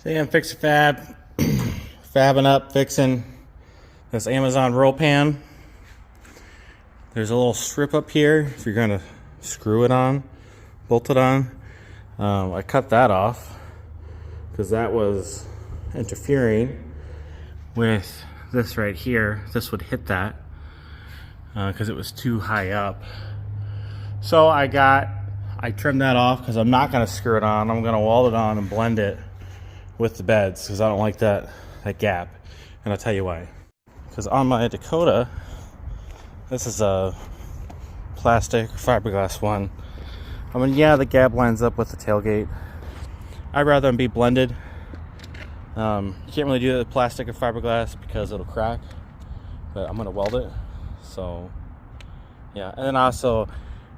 Today I'm fixing fabbing up, fixing this Amazon roll pan. There's a little strip up here if you're gonna screw it on, bolt it on. I cut that off because that was interfering with this right here. This would hit that because it was too high up. So I trimmed that off because I'm not gonna screw it on. I'm gonna weld it on and blend it with the beds because I don't like that gap, and I'll tell you why. Because on my Dakota, this is a plastic fiberglass one. I mean, yeah, the gap lines up with the tailgate. I'd rather them be blended. You can't really do it with plastic or fiberglass because it'll crack, but I'm gonna weld it. So yeah, and then also,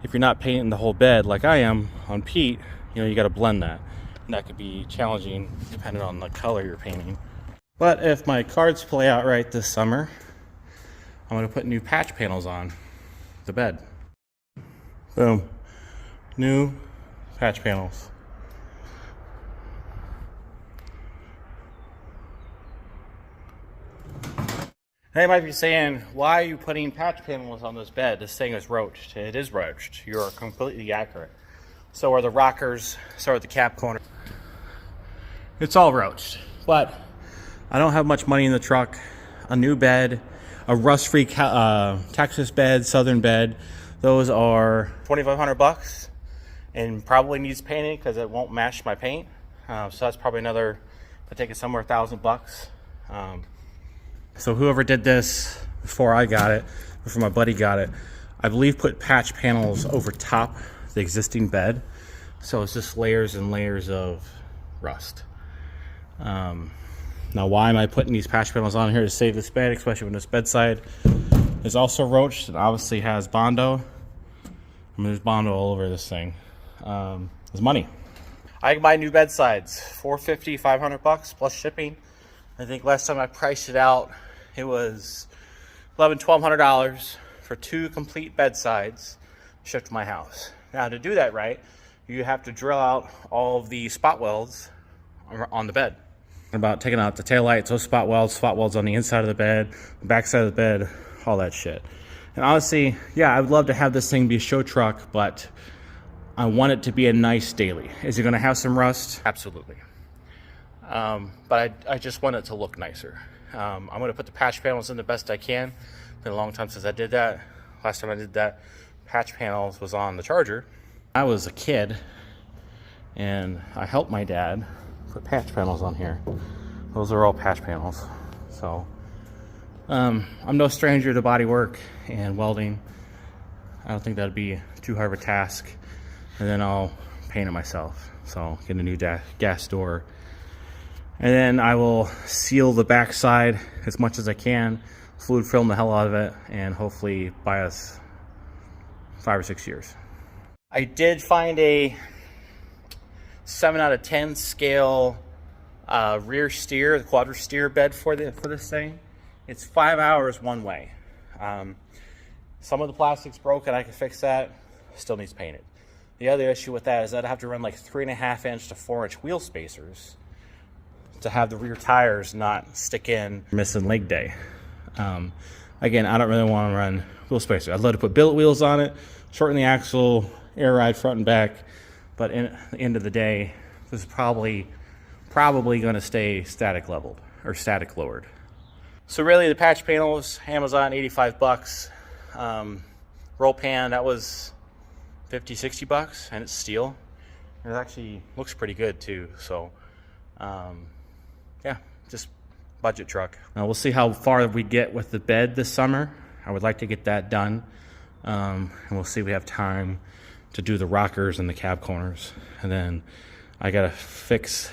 if you're not painting the whole bed like I am on peat, you know, you got to blend that. And that could be challenging depending on the color you're painting. But if my cards play out right this summer, I'm going to put new patch panels on the bed. Boom. New patch panels. Now you might be saying, why are you putting patch panels on this bed? This thing is roached. It is roached. You're completely accurate. So are the rockers, so are the cap corners. It's all roached. But I don't have much money in the truck. A new bed, a rust-free Texas bed, southern bed. Those are $2,500 and probably needs painting because it won't match my paint. So that's probably another, I take it somewhere $1,000. So whoever did this before I got it, before my buddy got it, I believe put patch panels over top the existing bed. So it's just layers and layers of rust. Now why am I putting these patch panels on here? To save this bed, especially when this bedside is also roached and obviously has Bondo. I mean, there's Bondo all over this thing. It's money. I can buy new bed sides, $450, $500 plus shipping. I think last time I priced it out, it was $1,200 for 2 complete bed sides shipped to my house. Now to do that right, you have to drill out all of the spot welds on the bed. About taking out the taillights, those spot welds on the inside of the bed, the back side of the bed, all that shit. And honestly, yeah, I would love to have this thing be a show truck, but I want it to be a nice daily. Is it gonna have some rust? Absolutely. But I just want it to look nicer. I'm gonna put the patch panels in the best I can. It's been a long time since I did that. Last time I did that, patch panels was on the Charger. I was a kid and I helped my dad put patch panels on here. Those are all patch panels. So I'm no stranger to body work and welding. I don't think that'd be too hard of a task. And then I'll paint it myself. So get a new gas door. And then I will seal the back side as much as I can, fluid film the hell out of it, and hopefully buy us 5 or 6 years. I did find a 7 out of 10 scale rear steer, the quadra steer bed for this thing. It's 5 hours one way. Some of the plastic's broken, I can fix that. Still needs painted. The other issue with that is that I have to run like 3.5 inch to 4 inch wheel spacers to have the rear tires not stick in missing leg day. Again, I don't really want to run wheel spacers. I'd love to put billet wheels on it, shorten the axle, air ride front and back, but at the end of the day, this is probably going to stay static leveled or static lowered. So really, the patch panels, Amazon, $85. Roll pan, that was $50, $60, and it's steel. It actually looks pretty good too. So yeah, just budget truck. Now we'll see how far we get with the bed this summer. I would like to get that done, and we'll see if we have time to do the rockers and the cab corners. And then I gotta fix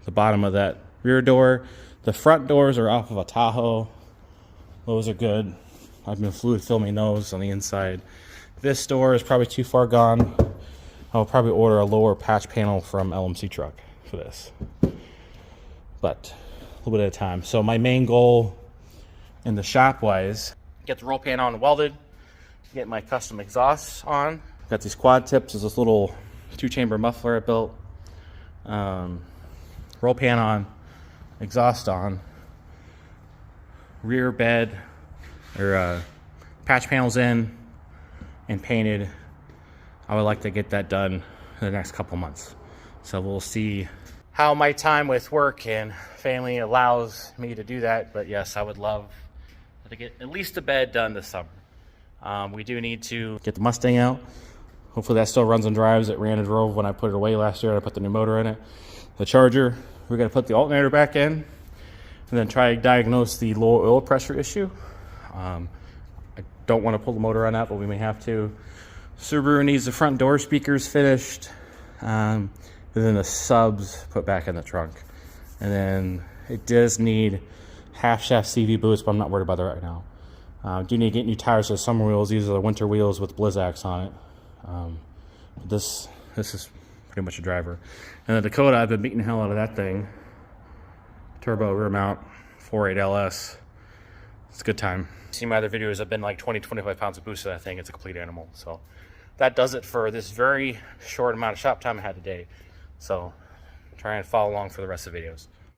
the bottom of that rear door. The front doors are off of a Tahoe. Those are good. I've been fluid filming those on the inside. This door is probably too far gone. I'll probably order a lower patch panel from LMC truck for this. But a little bit at a time. So my main goal in the shop wise, get the roll pan on and welded, get my custom exhausts on. Got these quad tips. There's this little 2-chamber muffler I built. Roll pan on. exhaust on, rear bed or patch panels in and painted. I would like to get that done in the next couple months. So we'll see how my time with work and family allows me to do that. But yes, I would love to get at least a bed done this summer. We do need to get the Mustang out. Hopefully that still runs and drives. It ran and drove when I put it away last year. I put the new motor in it. The Charger, we're gonna put the alternator back in and then try to diagnose the low oil pressure issue. I don't want to pull the motor on that, but we may have to. Subaru needs the front door speakers finished. And then the subs put back in the trunk. And then it does need half shaft CV boost, but I'm not worried about that right now. Do need to get new tires for the summer wheels. These are the winter wheels with Blizzaks on it. This is pretty much a driver. And the Dakota, I've been beating the hell out of that thing. Turbo rear mount, 4.8 LS. It's a good time. See my other videos, I've been like 20-25 pounds of boost to that thing. It's a complete animal. So that does it for this very short amount of shop time I had today. So try and follow along for the rest of the videos.